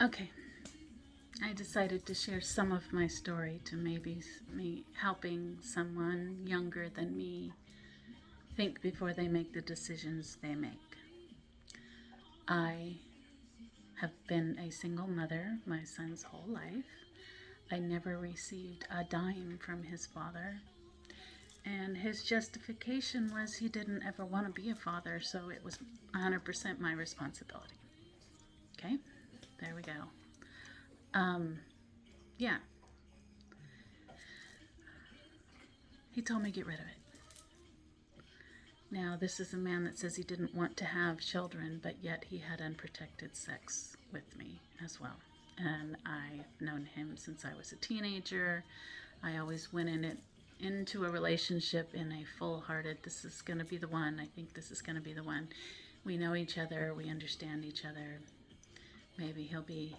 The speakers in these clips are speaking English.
Okay, I decided to share some of my story to maybe me helping someone younger than me think before they make the decisions they make. I have been a single mother my son's whole life. I never received a dime from his father. And his justification was he didn't ever want to be a father, so it was 100% my responsibility. Okay, there we go. Um, yeah, he told me get rid of it. Now, this is a man that says he didn't want to have children, but yet he had unprotected sex with me as well. And I've known him since I was a teenager. I always went into a relationship in a full-hearted, this is going to be the one. I think this is going to be the one. We know each other. We understand each other. Maybe he'll be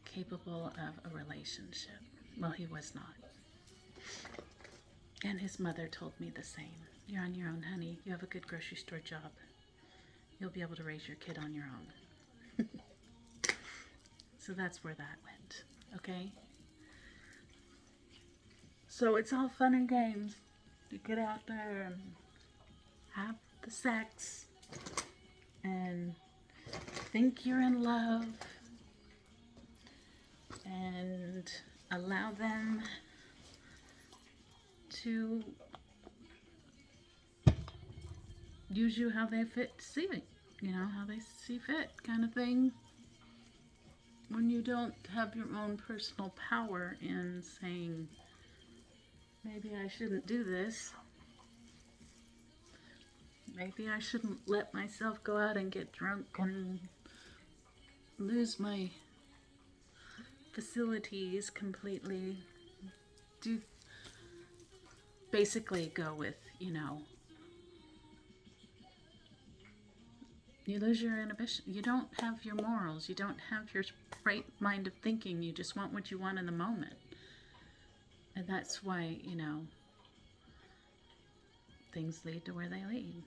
capable of a relationship. Well, he was not. And his mother told me the same. You're on your own, honey. You have a good grocery store job. You'll be able to raise your kid on your own. So that's where that went. Okay? So it's all fun and games. You get out there and have the sex and think you're in love and allow them to use you how they see it, how they see fit, kind of thing. When you don't have your own personal power in saying, maybe I shouldn't do this, maybe I shouldn't let myself go out and get drunk and lose my facilities completely. Do basically go with, you lose your inhibition. You don't have your morals. You don't have your right mind of thinking. You just want what you want in the moment. And that's why, things lead to where they lead.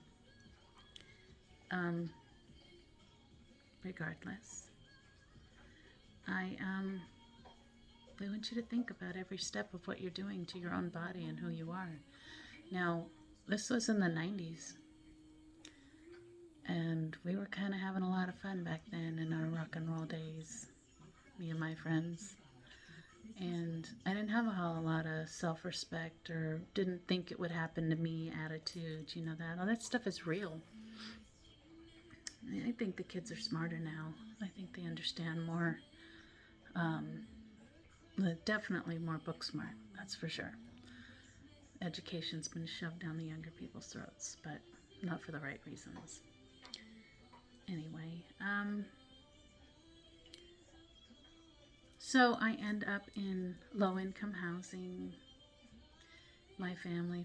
Regardless, I want you to think about every step of what you're doing to your own body and who you are. Now, this was in the 90s. And we were kind of having a lot of fun back then in our rock and roll days, me and my friends. And I didn't have a whole lot of self-respect or didn't think it would happen to me attitude, that. All that stuff is real. I think the kids are smarter now. I think they understand more. Definitely more book smart, that's for sure. Education's been shoved down the younger people's throats, but not for the right reasons. Anyway, so I end up in low-income housing. My family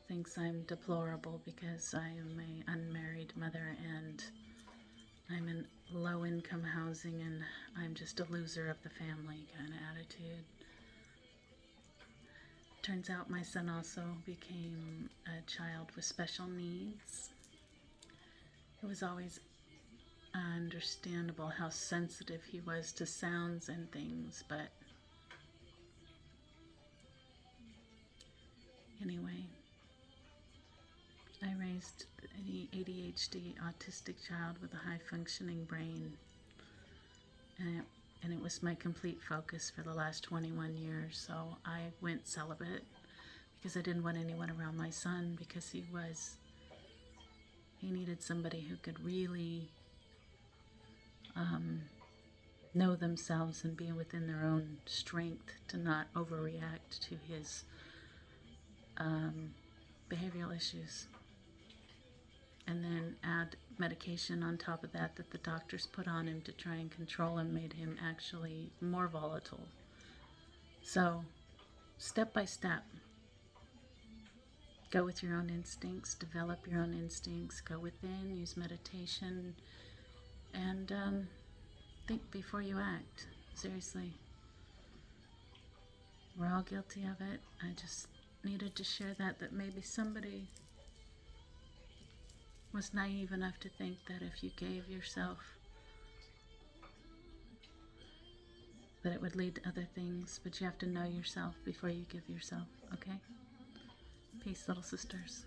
thinks I'm deplorable because I am an unmarried mother and I'm in low-income housing and I'm just a loser of the family kind of attitude. Turns out my son also became a child with special needs. It was always understandable how sensitive he was to sounds and things, but anyway, I raised an ADHD autistic child with a high functioning brain, and it was my complete focus for the last 21 years. So I went celibate because I didn't want anyone around my son, because he needed somebody who could really know themselves and be within their own strength to not overreact to his behavioral issues. And then add medication on top of that the doctors put on him to try and control him, made him actually more volatile. So, step by step, go with your own instincts, develop your own instincts, go within, use meditation, and think before you act. Seriously. We're all guilty of it. I just needed to share that maybe somebody was naive enough to think that if you gave yourself that it would lead to other things, but you have to know yourself before you give yourself, okay? Peace, little sisters.